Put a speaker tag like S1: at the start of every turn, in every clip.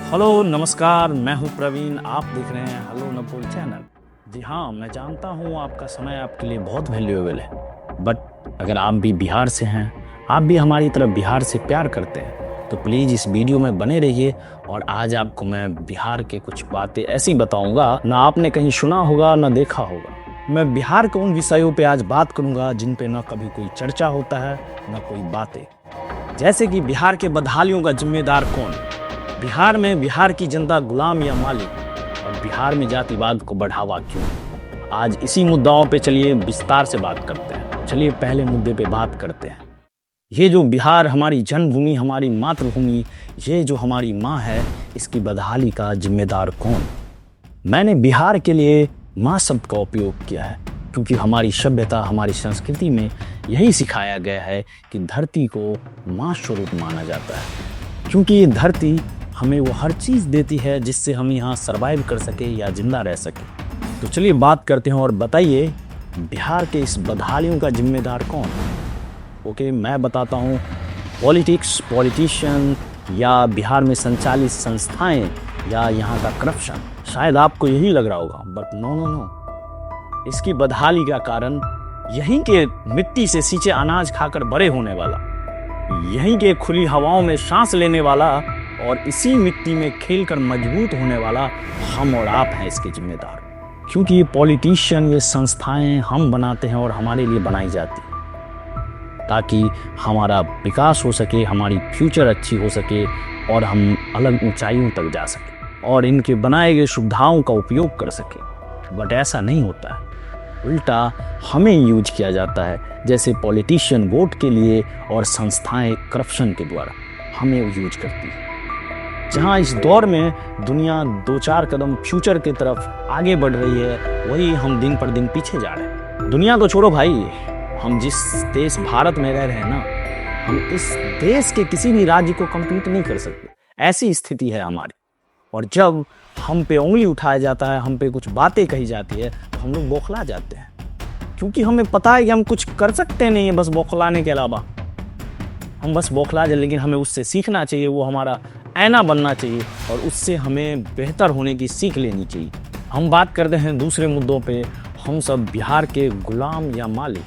S1: Hello नमस्कार, मैं हूं प्रवीण। आप देख रहे हैं हेलो नपोल चैनल। जी हाँ, मैं जानता हूं आपका समय आपके लिए बहुत वैल्यूएबल है, बट अगर आप भी बिहार से हैं, आप भी हमारी तरफ बिहार से प्यार करते हैं, तो प्लीज़ इस वीडियो में बने रहिए। और आज आपको मैं बिहार के कुछ बातें ऐसी बताऊंगा ना आपने कहीं सुना होगा ना देखा होगा। मैं बिहार के उन विषयों पे आज बात करूंगा जिन पे ना कभी कोई चर्चा होता है ना कोई बातें। जैसे कि बिहार के बदहालियों का जिम्मेदार कौन, बिहार में बिहार की जनता गुलाम या मालिक, और बिहार में जातिवाद को बढ़ावा क्यों। आज इसी मुद्दाओं पे चलिए विस्तार से बात करते हैं। चलिए पहले मुद्दे पे बात करते हैं। ये जो बिहार हमारी जन्मभूमि, हमारी मातृभूमि, ये जो हमारी माँ है, इसकी बदहाली का जिम्मेदार कौन। मैंने बिहार के लिए माँ शब्द का उपयोग किया है क्योंकि हमारी सभ्यता, हमारी संस्कृति में यही सिखाया गया है कि धरती को माँ स्वरूप माना जाता है, क्योंकि ये धरती हमें वो हर चीज़ देती है जिससे हम यहाँ सरवाइव कर सके या जिंदा रह सके। तो चलिए बात करते हैं और बताइए बिहार के इस बदहालियों का जिम्मेदार कौन। ओके, मैं बताता हूँ। पॉलिटिक्स, पॉलिटिशियन, या बिहार में संचालित संस्थाएं, या यहाँ का करप्शन। शायद आपको यही लग रहा होगा, बट नो नो नो। इसकी बदहाली का कारण यहीं के मिट्टी से सींचे अनाज खाकर बड़े होने वाला, यहीं के खुली हवाओं में सांस लेने वाला और इसी मिट्टी में खेलकर मजबूत होने वाला हम और आप हैं इसके जिम्मेदार। क्योंकि ये पॉलिटिशियन, ये संस्थाएं हम बनाते हैं और हमारे लिए बनाई जाती है ताकि हमारा विकास हो सके, हमारी फ्यूचर अच्छी हो सके और हम अलग ऊंचाइयों तक जा सके और इनके बनाए गए सुविधाओं का उपयोग कर सके। बट ऐसा नहीं होता है, उल्टा हमें यूज किया जाता है। जैसे पॉलिटिशियन वोट के लिए और संस्थाएं करप्शन के द्वारा हमें यूज करती है। जहां इस दौर में दुनिया 2-4 कदम फ्यूचर की तरफ आगे बढ़ रही है, वही हम दिन पर दिन पीछे जा रहे हैं। दुनिया को छोड़ो भाई, हम जिस देश भारत में रह रहे हैं ना, हम इस देश के किसी भी राज्य को कम्पीट नहीं कर सकते, ऐसी स्थिति है हमारी। और जब हम पे उंगली उठाया जाता है, हम पे कुछ बातें कही जाती है, तो हम लोग बौखला जाते हैं, क्योंकि हमें पता है कि हम कुछ कर सकते नहीं है बस बौखलाने के अलावा। हम बस बौखला जाए, लेकिन हमें उससे सीखना चाहिए, वो हमारा आईना बनना चाहिए और उससे हमें बेहतर होने की सीख लेनी चाहिए। हम बात करते हैं दूसरे मुद्दों पे। हम सब बिहार के गुलाम या मालिक,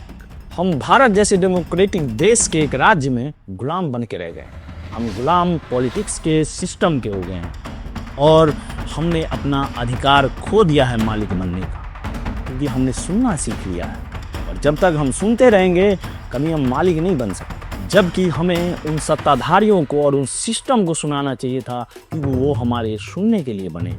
S1: हम भारत जैसे डेमोक्रेटिक देश के एक राज्य में गुलाम बन के रह गए। हम गुलाम पॉलिटिक्स के सिस्टम के हो गए हैं और हमने अपना अधिकार खो दिया है मालिक बनने का, क्योंकि हमने सुनना सीख लिया है। और जब तक हम सुनते रहेंगे कभी हम मालिक नहीं बन सकते। जबकि हमें उन सत्ताधारियों को और उन सिस्टम को सुनाना चाहिए था कि वो हमारे सुनने के लिए बने।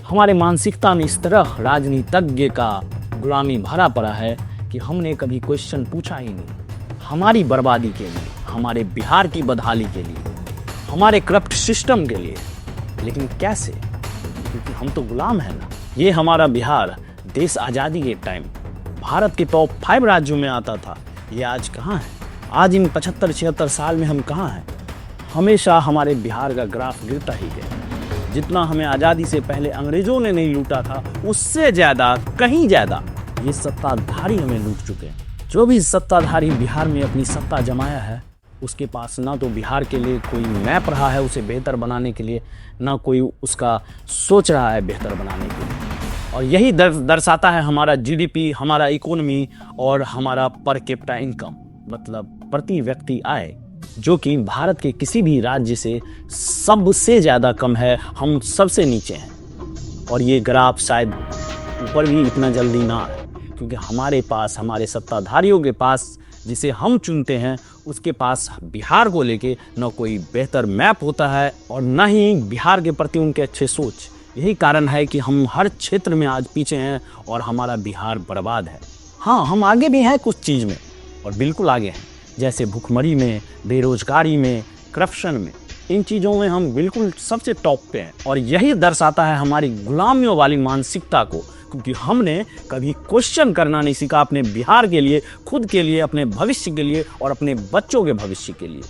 S1: हमारे मानसिकता में इस तरह राजनीतिज्ञ का गुलामी भरा पड़ा है कि हमने कभी क्वेश्चन पूछा ही नहीं। हमारी बर्बादी के लिए, हमारे बिहार की बदहाली के लिए, हमारे करप्ट सिस्टम के लिए। लेकिन कैसे? क्योंकि हम तो गुलाम हैं ना। ये हमारा बिहार देश आज़ादी के टाइम भारत के टॉप 5 राज्यों में आता था। ये आज कहाँ है? आज इन 75-76 साल में हम कहाँ हैं? हमेशा हमारे बिहार का ग्राफ गिरता ही गया। जितना हमें आज़ादी से पहले अंग्रेजों ने नहीं लूटा था, उससे ज़्यादा, कहीं ज़्यादा ये सत्ताधारी हमें लूट चुके हैं। जो भी सत्ताधारी बिहार में अपनी सत्ता जमाया है, उसके पास ना तो बिहार के लिए कोई मैप रहा है उसे बेहतर बनाने के लिए, ना कोई उसका सोच रहा है बेहतर बनाने के लिए। और यही दर्शाता है हमारा जीडीपी, हमारा इकोनॉमी और हमारा पर कैपिटा इनकम, मतलब प्रति व्यक्ति आय, जो कि भारत के किसी भी राज्य से सबसे ज़्यादा कम है। हम सबसे नीचे हैं और ये ग्राफ शायद ऊपर भी इतना जल्दी ना आए, क्योंकि हमारे पास, हमारे सत्ताधारियों के पास, जिसे हम चुनते हैं, उसके पास बिहार को लेके न कोई बेहतर मैप होता है और न ही बिहार के प्रति उनके अच्छे सोच। यही कारण है कि हम हर क्षेत्र में आज पीछे हैं और हमारा बिहार बर्बाद है। हाँ, हम आगे भी हैं कुछ चीज़ में, और बिल्कुल आगे हैं, जैसे भुखमरी में, बेरोजगारी में, करप्शन में। इन चीज़ों में हम बिल्कुल सबसे टॉप पे हैं। और यही दर्शाता है हमारी गुलामियों वाली मानसिकता को, क्योंकि हमने कभी क्वेश्चन करना नहीं सीखा अपने बिहार के लिए, खुद के लिए, अपने भविष्य के लिए और अपने बच्चों के भविष्य के लिए।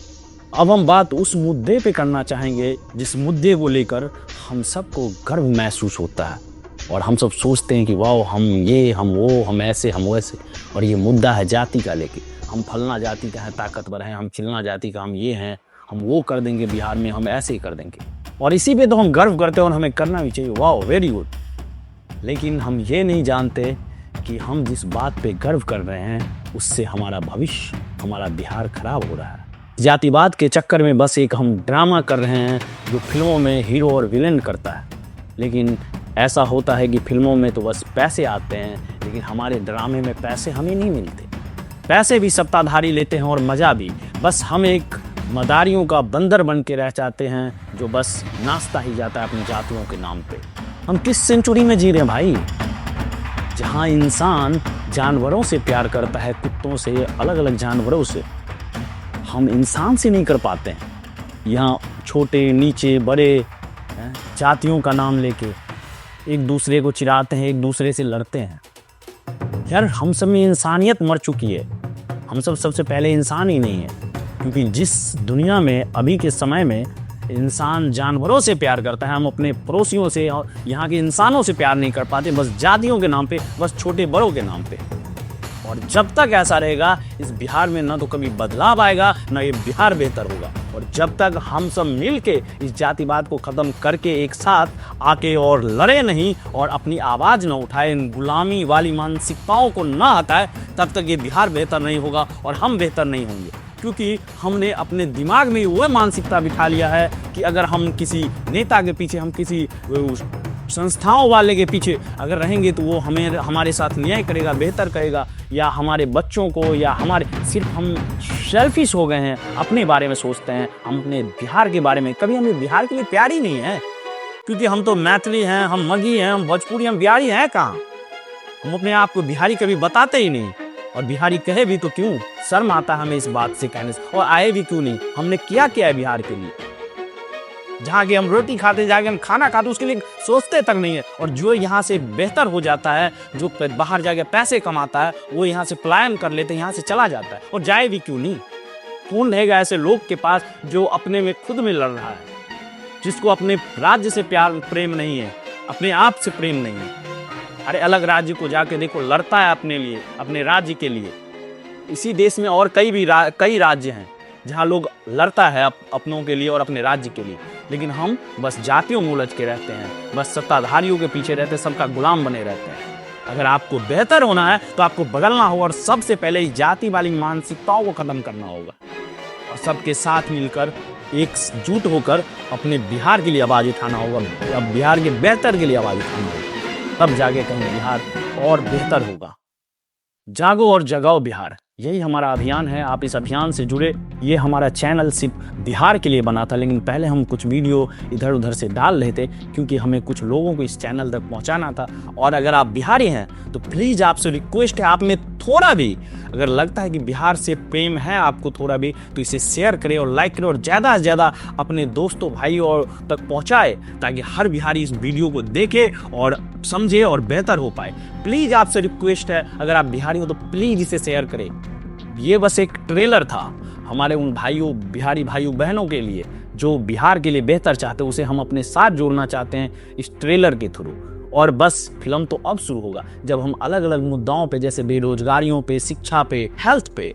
S1: अब हम बात उस मुद्दे पे करना चाहेंगे जिस मुद्दे को लेकर हम सबको गर्व महसूस होता है और हम सब सोचते हैं कि वाह, हम ये, हम वो, हम ऐसे, हम वैसे। और ये मुद्दा है जाति का लेके। हम फलना जाति का है, ताकतवर हैं, हम चिलना जाति का हम ये हैं, हम वो कर देंगे बिहार में, हम ऐसे ही कर देंगे। और इसी पे तो हम गर्व करते हैं और हमें करना भी चाहिए। वाह, वेरी गुड। लेकिन हम ये नहीं जानते कि हम जिस बात पे गर्व कर रहे हैं उससे हमारा भविष्य, हमारा बिहार खराब हो रहा है। जातिवाद के चक्कर में बस एक हम ड्रामा कर रहे हैं जो फिल्मों में हीरो और विलेन करता है। लेकिन ऐसा होता है कि फिल्मों में तो बस पैसे आते हैं, लेकिन हमारे ड्रामे में पैसे हमें नहीं मिलते। पैसे भी सत्ताधारी लेते हैं और मज़ा भी। बस हम एक मदारियों का बंदर बन के रह जाते हैं जो बस नाचता ही जाता है अपनी जातियों के नाम पे। हम किस सेंचुरी में जी रहे हैं भाई, जहाँ इंसान जानवरों से प्यार करता है, कुत्तों से, अलग अलग जानवरों से। हम इंसान से नहीं कर पाते हैं। यहाँ छोटे नीचे बड़े जातियों का नाम लेके एक दूसरे को चिढ़ाते हैं, एक दूसरे से लड़ते हैं। यार, हम सब में इंसानियत मर चुकी है। हम सब सबसे पहले इंसान ही नहीं है, क्योंकि जिस दुनिया में अभी के समय में इंसान जानवरों से प्यार करता है, हम अपने पड़ोसियों से और यहाँ के इंसानों से प्यार नहीं कर पाते, बस जातियों के नाम पे, बस छोटे बड़ों के नाम पे। और जब तक ऐसा रहेगा इस बिहार में ना तो कभी बदलाव आएगा, ना ये बिहार बेहतर होगा। और जब तक हम सब मिल के इस जातिवाद को ख़त्म करके एक साथ आके और लड़े नहीं और अपनी आवाज़ ना उठाए, इन गुलामी वाली मानसिकताओं को ना हटाए, तब तक ये बिहार बेहतर नहीं होगा और हम बेहतर नहीं होंगे। क्योंकि हमने अपने दिमाग में वह मानसिकता बिठा लिया है कि अगर हम किसी नेता के पीछे, हम किसी संस्थाओं वाले के पीछे अगर रहेंगे तो वो हमारे साथ न्याय करेगा, बेहतर करेगा, या हमारे बच्चों को, या हमारे, सिर्फ हम सेल्फिश हो गए हैं, अपने बारे में सोचते हैं। हम अपने बिहार के बारे में, कभी हमें बिहार के लिए प्यार ही नहीं है, क्योंकि हम तो मैथिली हैं, हम मगही हैं, हम भोजपुरी, हम बिहारी हैं कहाँ। हम अपने आप को बिहारी कभी बताते ही नहीं, और बिहारी कहे भी तो क्यों, शर्म आता है हमें इस बात से कहने से, और आए भी क्यों नहीं। हमने क्या किया है बिहार के लिए? जहाँ की हम रोटी खाते, जाके हम खाना खाते, उसके लिए सोचते तक नहीं है। और जो यहाँ से बेहतर हो जाता है, जो बाहर जाके पैसे कमाता है, वो यहाँ से पलायन कर लेते हैं, यहाँ से चला जाता है। और जाए भी क्यों नहीं? कौन रहेगा ऐसे लोग के पास जो अपने में खुद में लड़ रहा है, जिसको अपने राज्य से प्यार प्रेम नहीं है, अपने आप से प्रेम नहीं है। अरे अलग राज्य को जाके देखो, लड़ता है अपने लिए, अपने राज्य के लिए। इसी देश में और कई राज्य हैं जहाँ लोग लड़ता है अपनों के लिए और अपने राज्य के लिए। लेकिन हम बस जातियों में उलझ के रहते हैं, बस सत्ताधारियों के पीछे रहते हैं, सबका गुलाम बने रहते हैं। अगर आपको बेहतर होना है तो आपको बदलना होगा, और सबसे पहले इस जाति वाली मानसिकताओं को खत्म करना होगा, और सबके साथ मिलकर एकजुट होकर अपने बिहार के लिए आवाज़ उठाना होगा। अब बिहार के बेहतर के लिए आवाज़ उठाना होगा, तब जाके कहीं बिहार और बेहतर होगा। जागो और जगाओ बिहार, यही हमारा अभियान है। आप इस अभियान से जुड़े। ये हमारा चैनल सिर्फ बिहार के लिए बना था, लेकिन पहले हम कुछ वीडियो इधर उधर से डाल रहे थे, क्योंकि हमें कुछ लोगों को इस चैनल तक पहुंचाना था। और अगर आप बिहारी हैं तो प्लीज़ आपसे रिक्वेस्ट है, आप में थोड़ा भी अगर लगता है कि बिहार से प्रेम है आपको थोड़ा भी, तो इसे शेयर करें और लाइक करें, और ज़्यादा से ज़्यादा अपने दोस्तों भाइयों और तक पहुँचाए, ताकि हर बिहारी इस वीडियो को देखे और समझे और बेहतर हो पाए। प्लीज़ आपसे रिक्वेस्ट है, अगर आप बिहारी हो तो प्लीज़ इसे शेयर करें। ये बस एक ट्रेलर था हमारे उन भाइयों, बिहारी भाइयों बहनों के लिए जो बिहार के लिए बेहतर चाहते हैं, उसे हम अपने साथ जोड़ना चाहते हैं इस ट्रेलर के थ्रू। और बस फिल्म तो अब शुरू होगा, जब हम अलग अलग मुद्दाओं पे, जैसे बेरोजगारियों पे, शिक्षा पे, हेल्थ पे,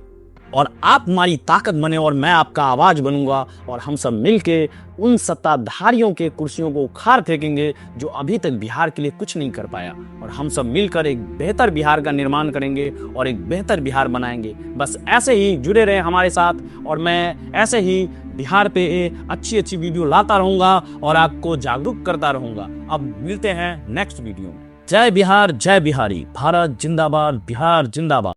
S1: और आप हमारी ताकत बने और मैं आपका आवाज़ बनूंगा, और हम सब मिलके उन सत्ताधारियों के कुर्सियों को उखाड़ फेंकेंगे जो अभी तक बिहार के लिए कुछ नहीं कर पाया, और हम सब मिलकर एक बेहतर बिहार का निर्माण करेंगे और एक बेहतर बिहार बनाएंगे। बस ऐसे ही जुड़े रहें हमारे साथ, और मैं ऐसे ही बिहार पे अच्छी अच्छी वीडियो लाता रहूँगा और आपको जागरूक करता रहूँगा। अब मिलते हैं नेक्स्ट वीडियो में। जय बिहार, जय बिहारी, भारत जिंदाबाद, बिहार जिंदाबाद।